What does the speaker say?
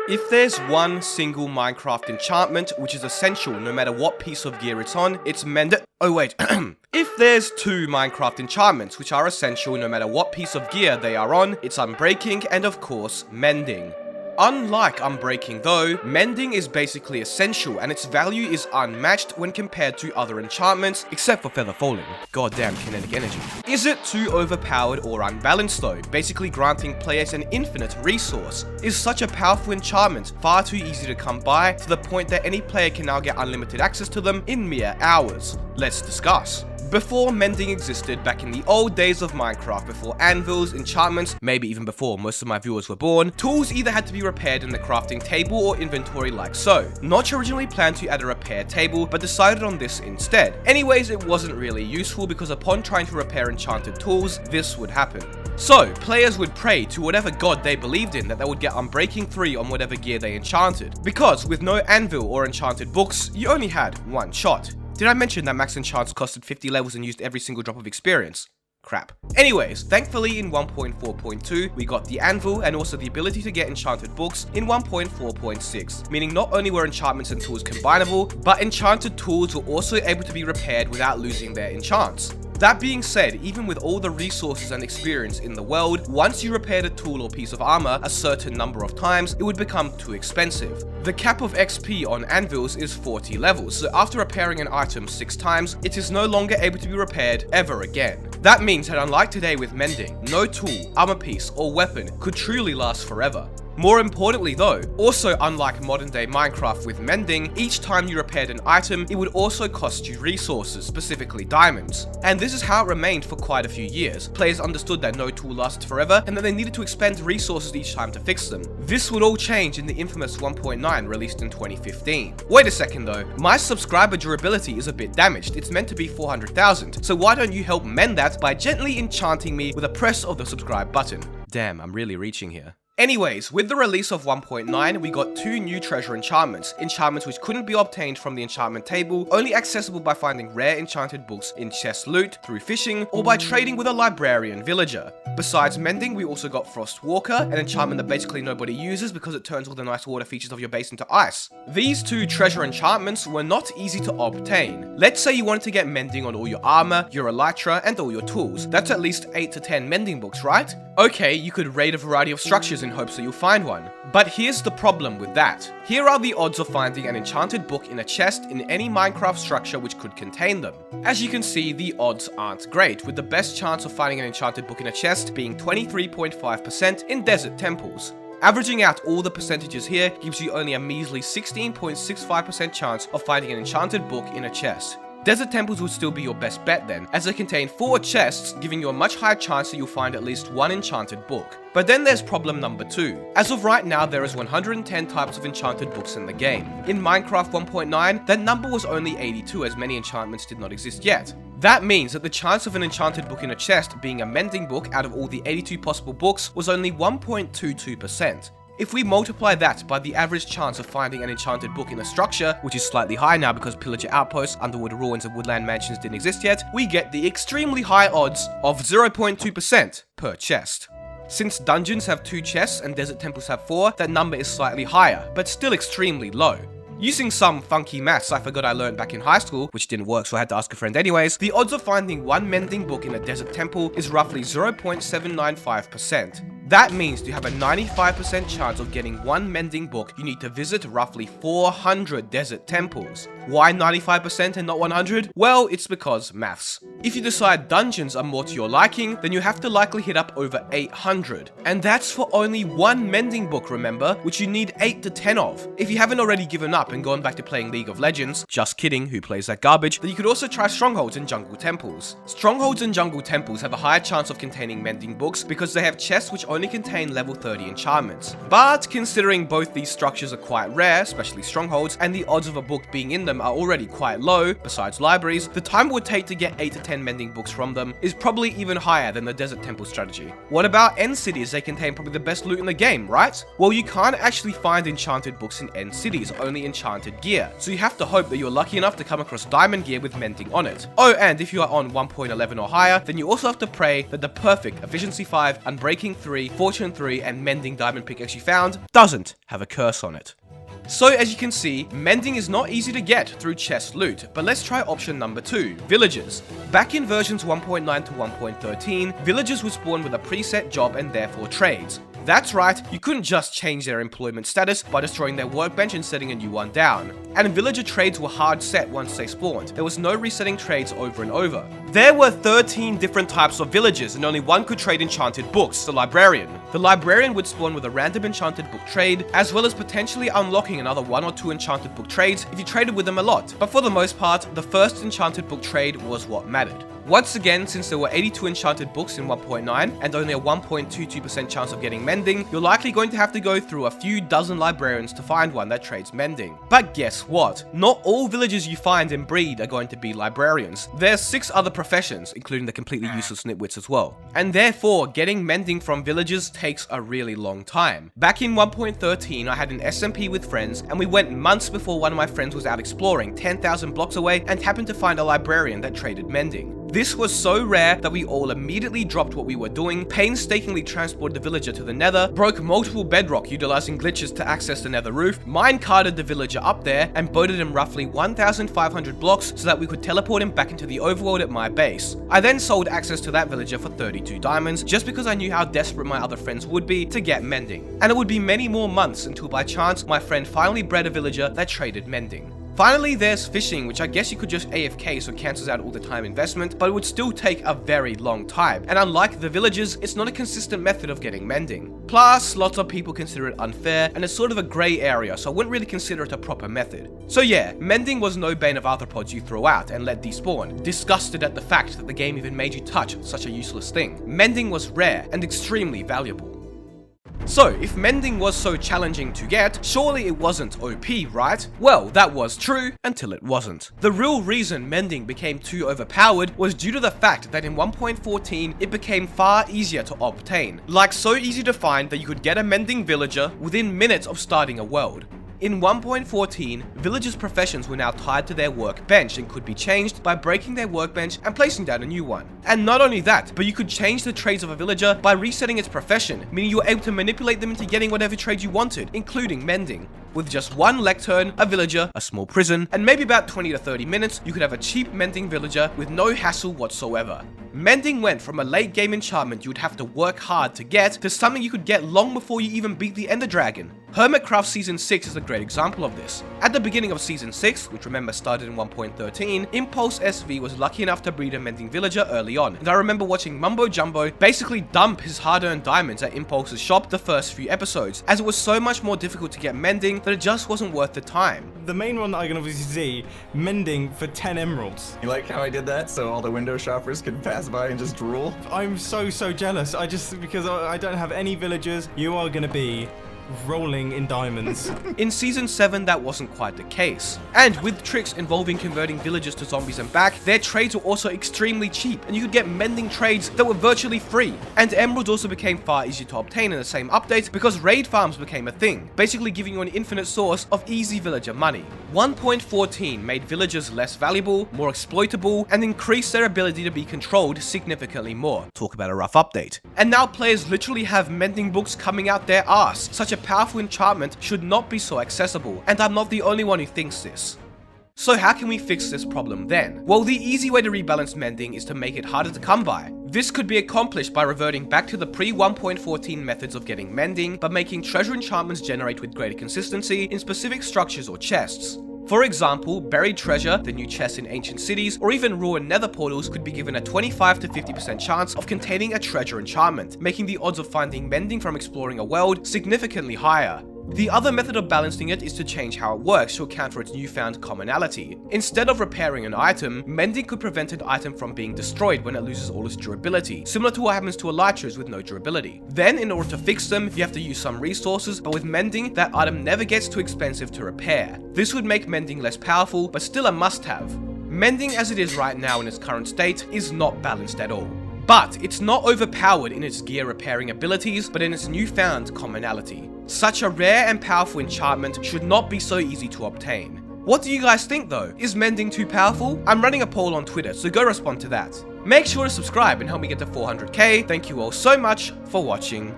If there's one single Minecraft enchantment which is essential no matter what piece of gear it's on, it's If there's two Minecraft enchantments which are essential no matter what piece of gear they are on, it's Unbreaking and of course, Mending. Unlike Unbreaking though, Mending is basically essential and its value is unmatched when compared to other enchantments, except for Feather Falling. Goddamn kinetic energy. Is it too overpowered or unbalanced though, basically granting players an infinite resource? Is such a powerful enchantment far too easy to come by to the point that any player can now get unlimited access to them in mere hours? Let's discuss. Before Mending existed back in the old days of Minecraft, before anvils, enchantments, maybe even before most of my viewers were born, tools either had to be repaired in the crafting table or inventory like so. Notch originally planned to add a repair table, but decided on this instead. Anyways, it wasn't really useful because upon trying to repair enchanted tools, this would happen. So, players would pray to whatever god they believed in that they would get Unbreaking 3 on whatever gear they enchanted. Because with no anvil or enchanted books, you only had one shot. Did I mention that max enchants costed 50 levels and used every single drop of experience? Crap. Anyways, thankfully in 1.4.2, we got the anvil and also the ability to get enchanted books in 1.4.6, meaning not only were enchantments and tools combinable, but enchanted tools were also able to be repaired without losing their enchants. That being said, even with all the resources and experience in the world, once you repaired a tool or piece of armor a certain number of times, it would become too expensive. The cap of XP on anvils is 40 levels, so after repairing an item 6 times, it is no longer able to be repaired ever again. That means that unlike today with Mending, no tool, armor piece, or weapon could truly last forever. More importantly though, also unlike modern day Minecraft with Mending, each time you repaired an item, it would also cost you resources, specifically diamonds. And this is how it remained for quite a few years. Players understood that no tool lasted forever and that they needed to expend resources each time to fix them. This would all change in the infamous 1.9 released in 2015. Wait a second though, my subscriber durability is a bit damaged. It's meant to be 400,000, so why don't you help mend that by gently enchanting me with a press of the subscribe button? Damn, I'm really reaching here. Anyways, with the release of 1.9, we got two new treasure enchantments which couldn't be obtained from the enchantment table, only accessible by finding rare enchanted books in chest loot, through fishing, or by trading with a librarian villager. Besides Mending, we also got Frost Walker, an enchantment that basically nobody uses because it turns all the nice water features of your base into ice. These two treasure enchantments were not easy to obtain. Let's say you wanted to get Mending on all your armor, your elytra, and all your tools. That's at least 8 to 10 Mending books, right? Okay, you could raid a variety of structures in hopes that you'll find one. But here's the problem with that. Here are the odds of finding an enchanted book in a chest in any Minecraft structure which could contain them. As you can see, the odds aren't great, with the best chance of finding an enchanted book in a chest being 23.5% in desert temples. Averaging out all the percentages here gives you only a measly 16.65% chance of finding an enchanted book in a chest. Desert temples would still be your best bet then, as they contain 4 chests, giving you a much higher chance that you'll find at least one enchanted book. But then there's problem number 2. As of right now, there is 110 types of enchanted books in the game. In Minecraft 1.9, that number was only 82 as many enchantments did not exist yet. That means that the chance of an enchanted book in a chest being a Mending book out of all the 82 possible books was only 1.22%. If we multiply that by the average chance of finding an enchanted book in a structure, which is slightly high now because pillager outposts, underwood ruins, and woodland mansions didn't exist yet, we get the extremely high odds of 0.2% per chest. Since dungeons have 2 chests and desert temples have 4, that number is slightly higher, but still extremely low. Using some funky maths I forgot I learned back in high school, which didn't work so I had to ask a friend anyways, the odds of finding one Mending book in a desert temple is roughly 0.795%. That means to have a 95% chance of getting one Mending book, you need to visit roughly 400 desert temples. Why 95% and not 100? Well, it's because maths. If you decide dungeons are more to your liking, then you have to likely hit up over 800. And that's for only one Mending book, remember, which you need 8 to 10 of. If you haven't already given up and gone back to playing League of Legends, just kidding, who plays that garbage, then you could also try strongholds and jungle temples. Strongholds and jungle temples have a higher chance of containing Mending books because they have chests which only contain level 30 enchantments. But considering both these structures are quite rare, especially strongholds, and the odds of a book being in them are already quite low, besides libraries, the time it would take to get 8 to 10 Mending books from them is probably even higher than the desert temple strategy. What about end cities? They contain probably the best loot in the game, right? Well, you can't actually find enchanted books in end cities, only enchanted gear, so you have to hope that you're lucky enough to come across diamond gear with Mending on it. Oh, and if you are on 1.11 or higher, then you also have to pray that the perfect Efficiency 5, Unbreaking 3, 3, Fortune 3, and Mending Diamond Pickaxe you found doesn't have a curse on it. So as you can see, mending is not easy to get through chest loot, but let's try option number 2, villagers. Back in versions 1.9 to 1.13, villagers would spawn with a preset job and therefore trades. That's right, you couldn't just change their employment status by destroying their workbench and setting a new one down. And villager trades were hard set once they spawned. There was no resetting trades over and over. There were 13 different types of villagers and only one could trade enchanted books, the librarian. The librarian would spawn with a random enchanted book trade, as well as potentially unlocking another 1 or 2 enchanted book trades if you traded with them a lot. But for the most part, the first enchanted book trade was what mattered. Once again, since there were 82 enchanted books in 1.9 and only a 1.22% chance of getting mending, you're likely going to have to go through a few dozen librarians to find one that trades mending. But guess what? Not all villagers you find and breed are going to be librarians. There's 6 other professions, including the completely useless nitwits as well. And therefore, getting mending from villagers takes a really long time. Back in 1.13, I had an SMP with friends, and we went months before one of my friends was out exploring 10,000 blocks away and happened to find a librarian that traded mending. This was so rare that we all immediately dropped what we were doing, painstakingly transported the villager to the nether, broke multiple bedrock utilizing glitches to access the nether roof, minecarted the villager up there, and boated him roughly 1,500 blocks so that we could teleport him back into the overworld at my base. I then sold access to that villager for 32 diamonds, just because I knew how desperate my other friends would be to get mending. And it would be many more months until by chance my friend finally bred a villager that traded mending. Finally, there's fishing, which I guess you could just AFK so it cancels out all the time investment, but it would still take a very long time, and unlike the villagers, it's not a consistent method of getting mending. Plus, lots of people consider it unfair, and it's sort of a grey area, so I wouldn't really consider it a proper method. So yeah, mending was no bane of arthropods you throw out and let despawn, disgusted at the fact that the game even made you touch such a useless thing. Mending was rare and extremely valuable. So, if mending was so challenging to get, surely it wasn't OP, right? Well, that was true until it wasn't. The real reason mending became too overpowered was due to the fact that in 1.14 it became far easier to obtain. Like so easy to find that you could get a mending villager within minutes of starting a world. In 1.14, villagers' professions were now tied to their workbench and could be changed by breaking their workbench and placing down a new one. And not only that, but you could change the trades of a villager by resetting its profession, meaning you were able to manipulate them into getting whatever trade you wanted, including mending. With just one lectern, a villager, a small prison, and maybe about 20 to 30 minutes, you could have a cheap mending villager with no hassle whatsoever. Mending went from a late game enchantment you would have to work hard to get, to something you could get long before you even beat the Ender Dragon. Hermitcraft Season 6 is a great example of this. At the beginning of Season 6, which remember started in 1.13, Impulse SV was lucky enough to breed a mending villager early on, and I remember watching Mumbo Jumbo basically dump his hard-earned diamonds at Impulse's shop the first few episodes, as it was so much more difficult to get mending that it just wasn't worth the time. The main one that I can obviously see, mending for 10 emeralds. You like how I did that so all the window shoppers could pass by and just drool? I'm so jealous. Because I don't have any villagers, you are gonna be rolling in diamonds. In Season 7, that wasn't quite the case. And with tricks involving converting villagers to zombies and back, their trades were also extremely cheap, and you could get mending trades that were virtually free. And emeralds also became far easier to obtain in the same update because raid farms became a thing, basically giving you an infinite source of easy villager money. 1.14 made villagers less valuable, more exploitable, and increased their ability to be controlled significantly more. Talk about a rough update. And now players literally have mending books coming out their arse. Such a powerful enchantment should not be so accessible, and I'm not the only one who thinks this. So how can we fix this problem then? Well, the easy way to rebalance mending is to make it harder to come by. This could be accomplished by reverting back to the pre-1.14 methods of getting mending, but making treasure enchantments generate with greater consistency in specific structures or chests. For example, buried treasure, the new chests in ancient cities, or even ruined nether portals could be given a 25 to 50% chance of containing a treasure enchantment, making the odds of finding mending from exploring a world significantly higher. The other method of balancing it is to change how it works to account for its newfound commonality. Instead of repairing an item, mending could prevent an item from being destroyed when it loses all its durability, similar to what happens to elytras with no durability. Then, in order to fix them, you have to use some resources, but with mending, that item never gets too expensive to repair. This would make mending less powerful, but still a must-have. Mending as it is right now in its current state is not balanced at all. But it's not overpowered in its gear repairing abilities, but in its newfound commonality. Such a rare and powerful enchantment should not be so easy to obtain. What do you guys think though? Is mending too powerful? I'm running a poll on Twitter, so go respond to that. Make sure to subscribe and help me get to 400k. Thank you all so much for watching.